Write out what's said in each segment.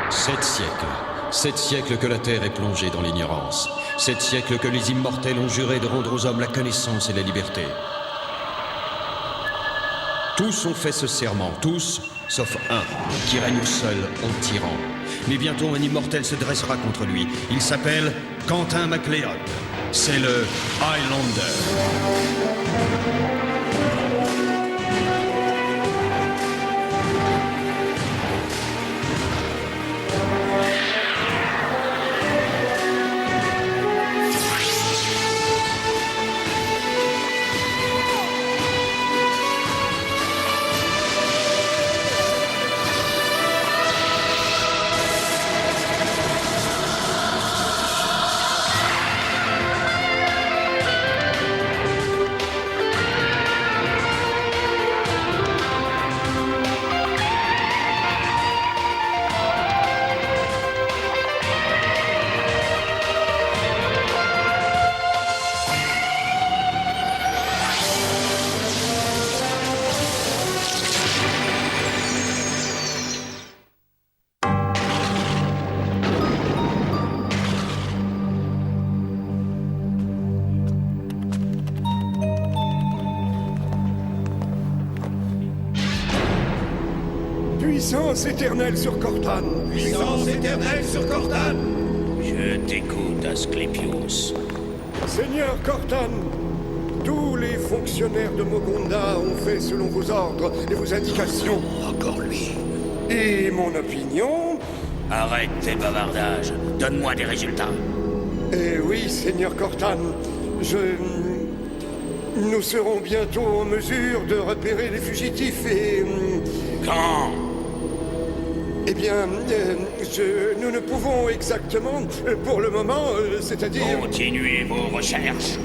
7 siècles. 7 siècles que la Terre est plongée dans l'ignorance. 7 siècles que les immortels ont juré de rendre aux hommes la connaissance et la liberté. Tous ont fait ce serment, tous, sauf un, qui règne seul en tyran. Mais bientôt un immortel se dressera contre lui. Il s'appelle Quentin MacLeod. C'est le Highlander. Puissance éternelle sur Cortan. Puissance éternelle sur Cortan. Je t'écoute, Asclepios. Seigneur Cortan, tous les fonctionnaires de Mogunda ont fait selon vos ordres et vos indications. Encore lui. Et mon opinion... Arrête tes bavardages. Donne-moi des résultats. Eh oui, Seigneur Cortan, nous serons bientôt en mesure de repérer les fugitifs et... Quand? Eh bien, nous ne pouvons exactement, pour le moment, c'est-à-dire... Continuez vos recherches.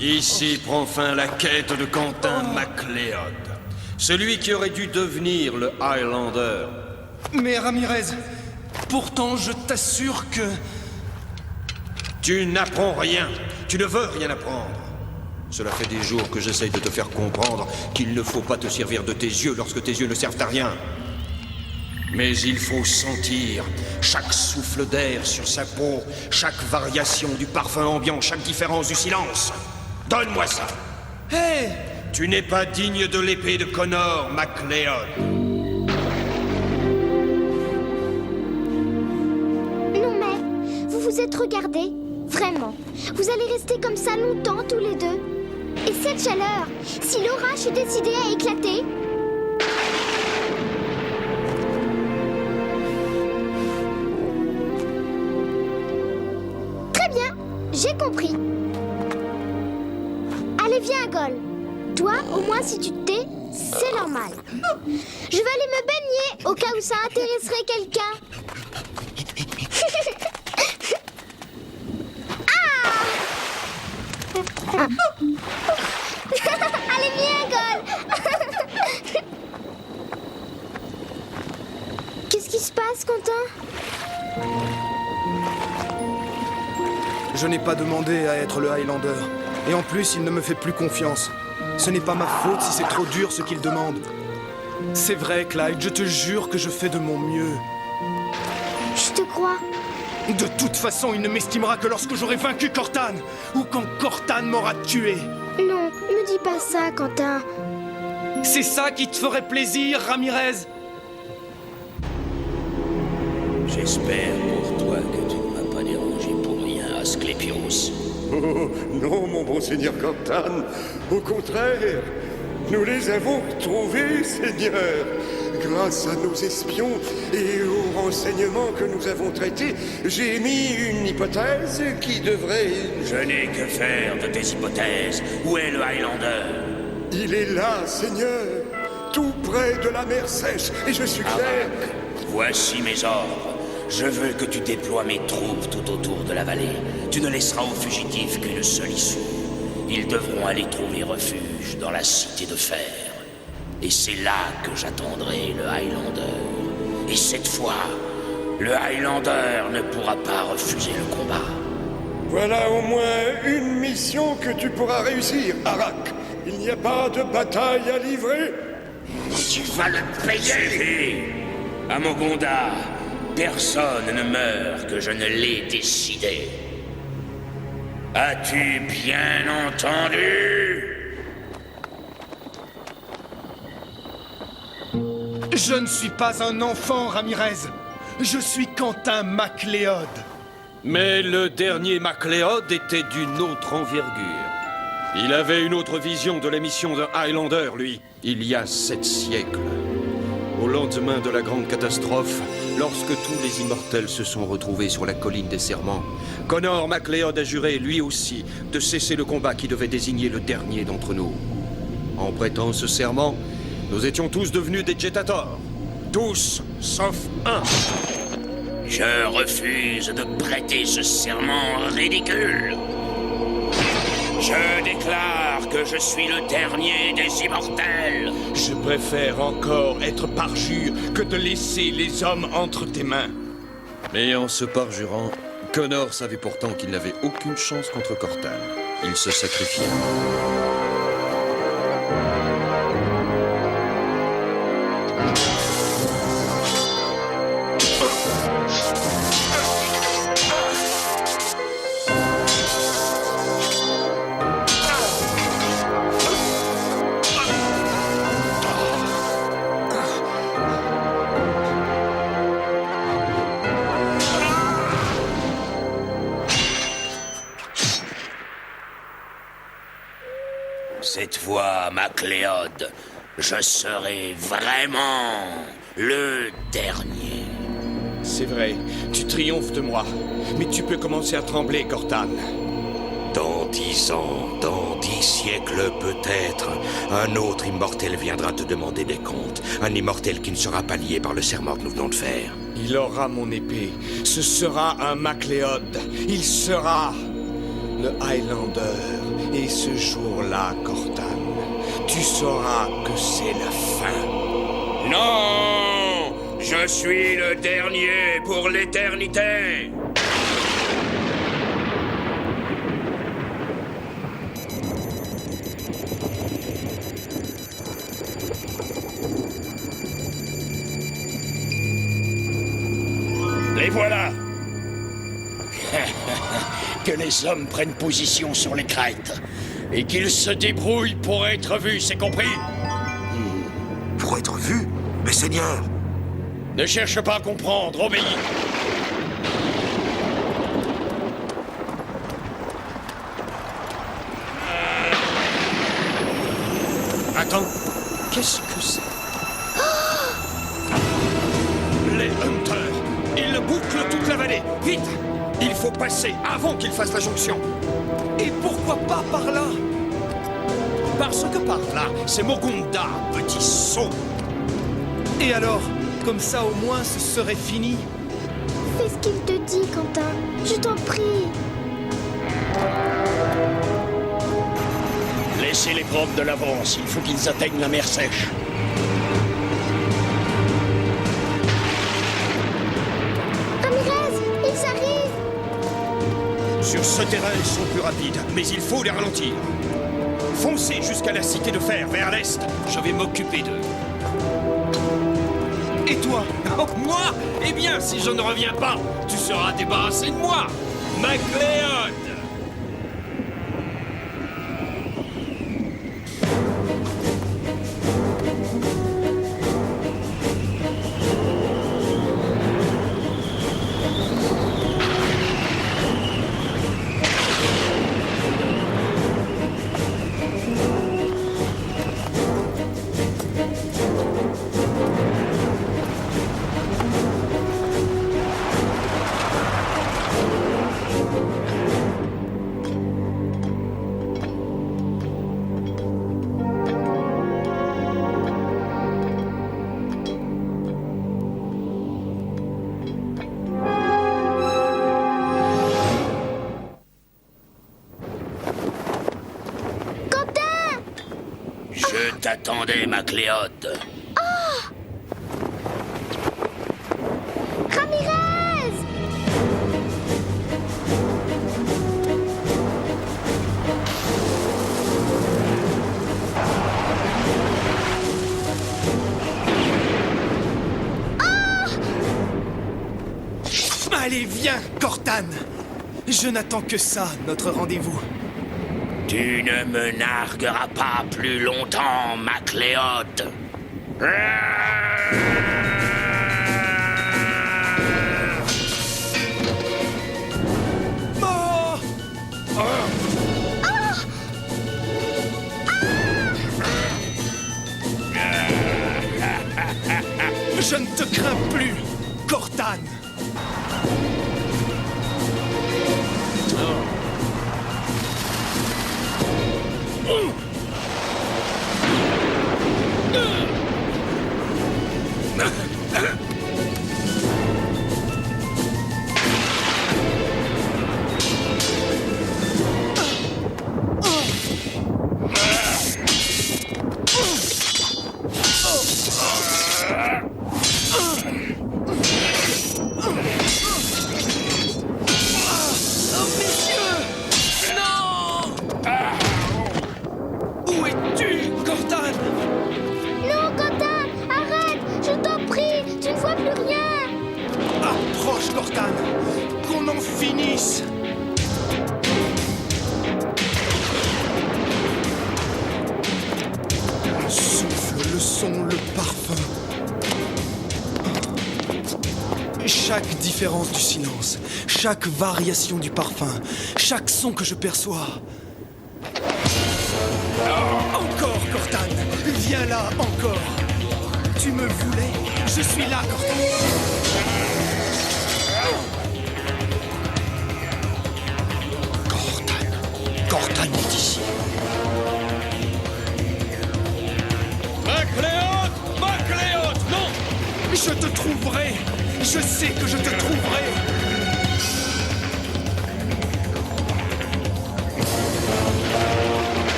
Ici prend fin la quête de Quentin MacLeod. Celui qui aurait dû devenir le Highlander. Mais Ramirez, pourtant je t'assure que... Tu n'apprends rien. Tu ne veux rien apprendre. Cela fait des jours que j'essaye de te faire comprendre qu'il ne faut pas te servir de tes yeux lorsque tes yeux ne servent à rien. Mais il faut sentir chaque souffle d'air sur sa peau, chaque variation du parfum ambiant, chaque différence du silence. Donne-moi ça. Hé! Tu n'es pas digne de l'épée de Connor, MacLeod. Non mais, vous vous êtes regardés? Vraiment. Vous allez rester comme ça longtemps tous les deux? Et cette chaleur, si l'orage est décidé à éclater? Très bien, j'ai compris. Allez, viens, Gol. Toi, au moins, si tu te tais, c'est normal. Je vais aller me baigner, au cas où ça intéresserait quelqu'un. Allez, viens, Gol. Qu'est-ce qui se passe, Quentin? Je n'ai pas demandé à être le Highlander. Et en plus, il ne me fait plus confiance. Ce n'est pas ma faute si c'est trop dur ce qu'il demande. C'est vrai, Clyde, je te jure que je fais de mon mieux. Je te crois. De toute façon, il ne m'estimera que lorsque j'aurai vaincu Cortan, ou quand Cortan m'aura tué. Non, me dis pas ça, Quentin. C'est ça qui te ferait plaisir, Ramirez? J'espère pour toi que tu ne m'as pas dérangé pour rien, Asclépios. Oh, non, mon bon seigneur Cortan. Au contraire, nous les avons retrouvés, Seigneur. Grâce à nos espions et aux renseignements que nous avons traités, j'ai mis une hypothèse qui devrait... Je n'ai que faire de tes hypothèses. Où est le Highlander? Il est là, Seigneur, tout près de la mer Sèche, et je suis clair... Voici mes ordres. Je veux que tu déploies mes troupes tout autour de la vallée. Tu ne laisseras aux fugitifs qu'une seule issue. Ils devront aller trouver refuge dans la cité de fer. Et c'est là que j'attendrai le Highlander. Et cette fois, le Highlander ne pourra pas refuser le combat. Voilà au moins une mission que tu pourras réussir, Arak. Il n'y a pas de bataille à livrer. Tu vas le payer! Suffit! À Mogonda, personne ne meurt que je ne l'ai décidé. As-tu bien entendu? Je ne suis pas un enfant, Ramirez. Je suis Quentin MacLeod. Mais le dernier MacLeod était d'une autre envergure. Il avait une autre vision de la mission d'un Highlander, lui, il y a 7 siècles. Au lendemain de la grande catastrophe, lorsque tous les immortels se sont retrouvés sur la colline des Serments, Connor MacLeod a juré, lui aussi, de cesser le combat qui devait désigner le dernier d'entre nous. En prêtant ce serment, nous étions tous devenus des Jetators. Tous, sauf un. Je refuse de prêter ce serment ridicule. Je déclare que je suis le dernier des immortels. Je préfère encore être parjure que de laisser les hommes entre tes mains. Mais en se parjurant, Connor savait pourtant qu'il n'avait aucune chance contre Cortan. Il se sacrifia. Cette fois, MacLeod, je serai vraiment le dernier. C'est vrai, tu triomphes de moi. Mais tu peux commencer à trembler, Cortan. Dans 10 ans, dans 10 siècles peut-être, un autre immortel viendra te demander des comptes. Un immortel qui ne sera pas lié par le serment que nous venons de faire. Il aura mon épée. Ce sera un MacLeod. Il sera le Highlander. Et ce jour-là, Cortan, tu sauras que c'est la fin. Non! Je suis le dernier pour l'éternité! Les voilà! Que les hommes prennent position sur les crêtes et qu'ils se débrouillent pour être vus, c'est compris? Pour être vu? Mais Seigneur! Ne cherche pas à comprendre, obéis! Attends, qu'est-ce que c'est? Les Hunters! Ils bouclent toute la vallée! Vite! Il faut passer avant qu'ils fassent la jonction! Et pourquoi pas par là? Parce que par là, c'est Mogonda, petit sot! Et alors? Comme ça, au moins, ce serait fini. Fais ce qu'il te dit, Quentin. Je t'en prie. Laissez les probes de l'avance, il faut qu'ils atteignent la mer Sèche. Ramirez, ils arrivent. Sur ce terrain, ils sont plus rapides, mais il faut les ralentir. Foncez jusqu'à la cité de fer, vers l'est. Je vais m'occuper d'eux. Et toi? Oh, moi? Eh bien, si je ne reviens pas, tu seras débarrassé de moi, MacLeod! Je t'attendais, Macléod. Ramirez! Allez, viens, Cortane! Je n'attends que ça, notre rendez-vous. Tu ne me nargueras pas plus longtemps, Macléod. Oh! Je ne te crains plus, Cortane! Où es-tu, Cortane? Non, Cortane, arrête! Je t'en prie, tu ne vois plus rien! Approche, Cortane! Qu'on en finisse! Le souffle, le son, le parfum. Chaque différence du silence, chaque variation du parfum, chaque son que je perçois. Encore, Cortane! Viens là, encore! Tu me voulais? Je suis là, Cortane! Cortane est ici. Macléod! Macléod! Non! Je te trouverai! Je sais que je te trouverai!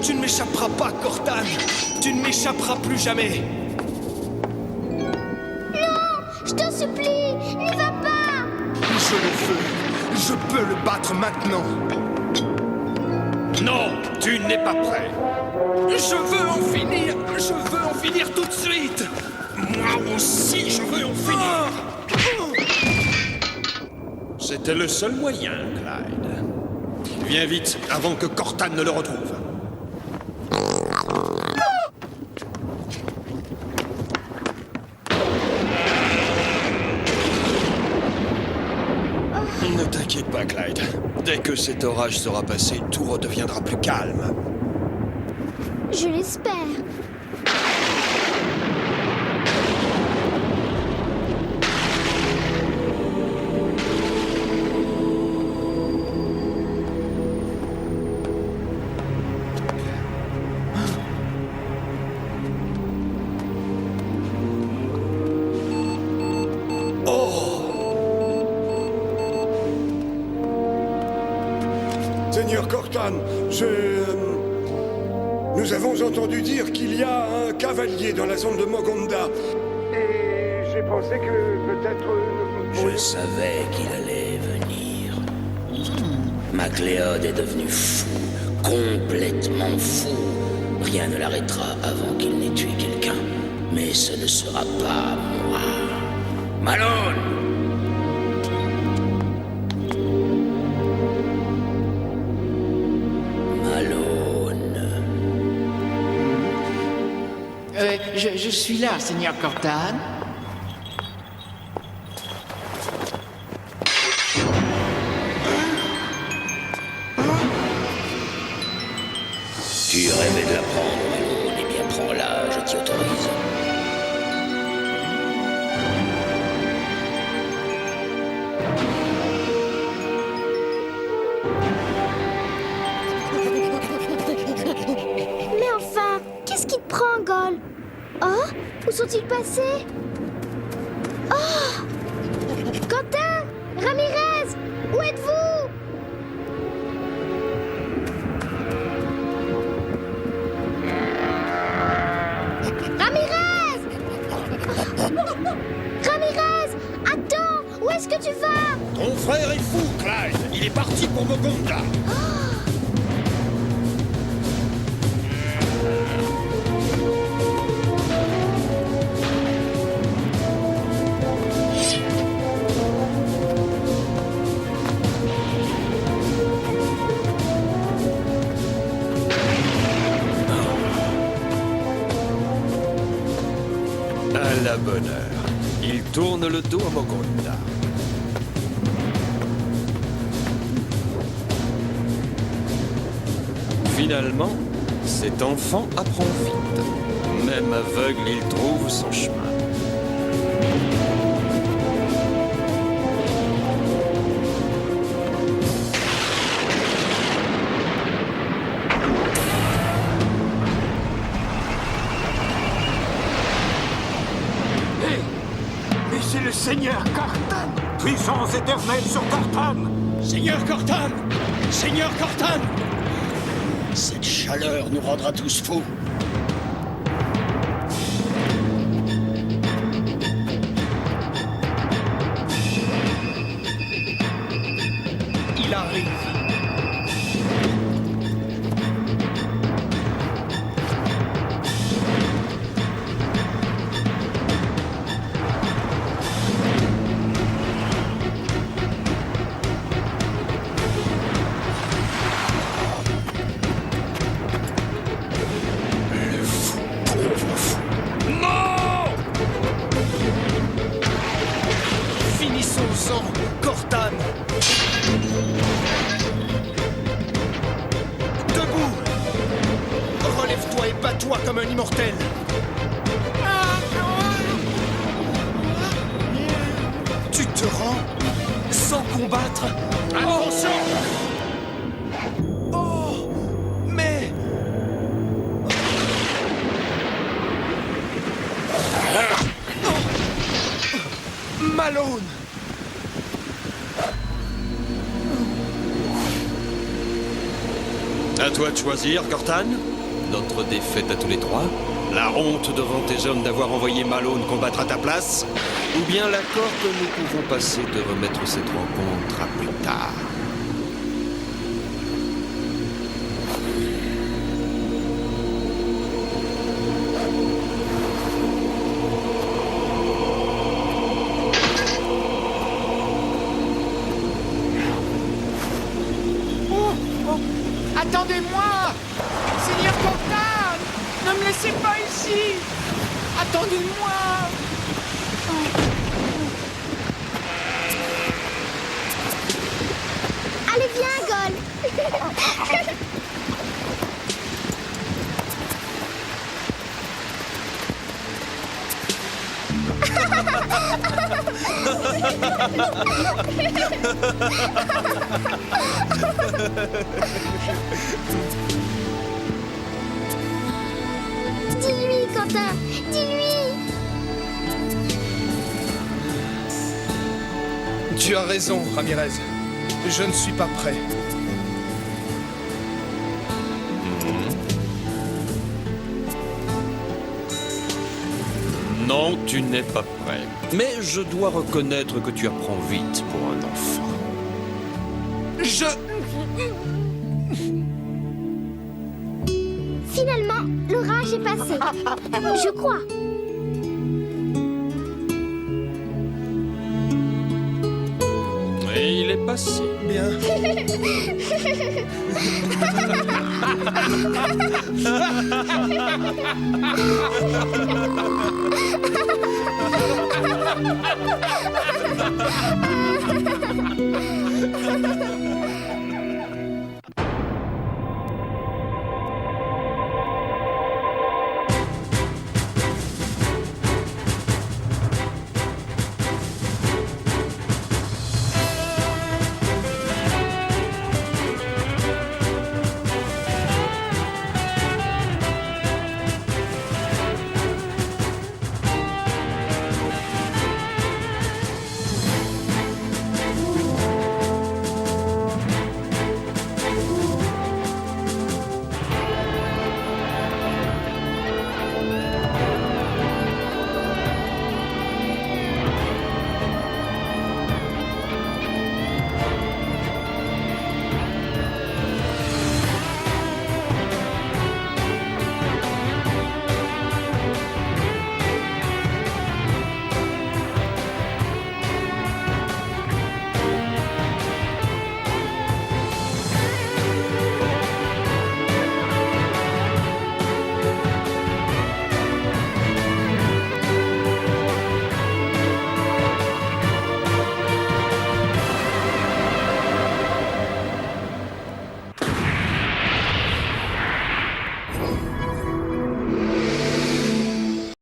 Tu ne m'échapperas pas, Cortane! Tu ne m'échapperas plus jamais! Je t'en supplie, n'y va pas! Je le veux! Je peux le battre maintenant! Non, tu n'es pas prêt. Je veux en finir! Je veux en finir tout de suite! Moi aussi, je veux en finir. C'était le seul moyen, Clyde. Viens vite, avant que Cortane ne le retrouve. Ne t'inquiète pas, Clyde. Dès que cet orage sera passé, tout redeviendra plus calme. Je l'espère. Seigneur Cortane, nous avons entendu dire qu'il y a un cavalier dans la zone de Mogonda. Et j'ai pensé que peut-être... Je savais qu'il allait venir. Macléod est devenu fou, complètement fou. Rien ne l'arrêtera avant qu'il n'ait tué quelqu'un. Mais ce ne sera pas moi. Malone! Je suis là, Seigneur Cortane. Tu rêvais de la prendre, Malone. Eh bien, prends-la, je t'y autorise. comprends, Gol. Oh, où sont-ils passés? Oh! Quentin! Ramirez! Où êtes-vous? Ramirez! Ramirez! Attends! Où est-ce que tu vas? Ton frère est fou, Clyde. Il est parti pour Mogonda. À la bonne heure. Il tourne le dos à Mogonda. Finalement, cet enfant apprend vite. Même aveugle, il trouve son chemin. Mais c'est le Seigneur Cortan! Puissance éternelle sur Cortan! Seigneur Cortan! Seigneur Cortan! Cette chaleur nous rendra tous fous. Il arrive. Finissons-en, Cortan! Debout! Relève-toi et bats-toi comme un immortel! Tu te rends sans combattre? Attention! Oh! Mais... Malone! À toi de choisir, Cortan. Notre défaite à tous les trois. La honte devant tes hommes d'avoir envoyé Malone combattre à ta place. Ou bien l'accord que nous pouvons passer de remettre cette rencontre à plus tard. Attendez-moi! Seigneur Cortan! Ne me laissez pas ici! Attendez-moi! Allez, viens, Gol! Dis-lui, Quentin! Dis-lui! Tu as raison, Ramirez. Je ne suis pas prêt. Non, tu n'es pas prêt. Mais je dois reconnaître que tu apprends vite pour un enfant. Finalement, l'orage est passé. Je crois. Et il est passé. Bien.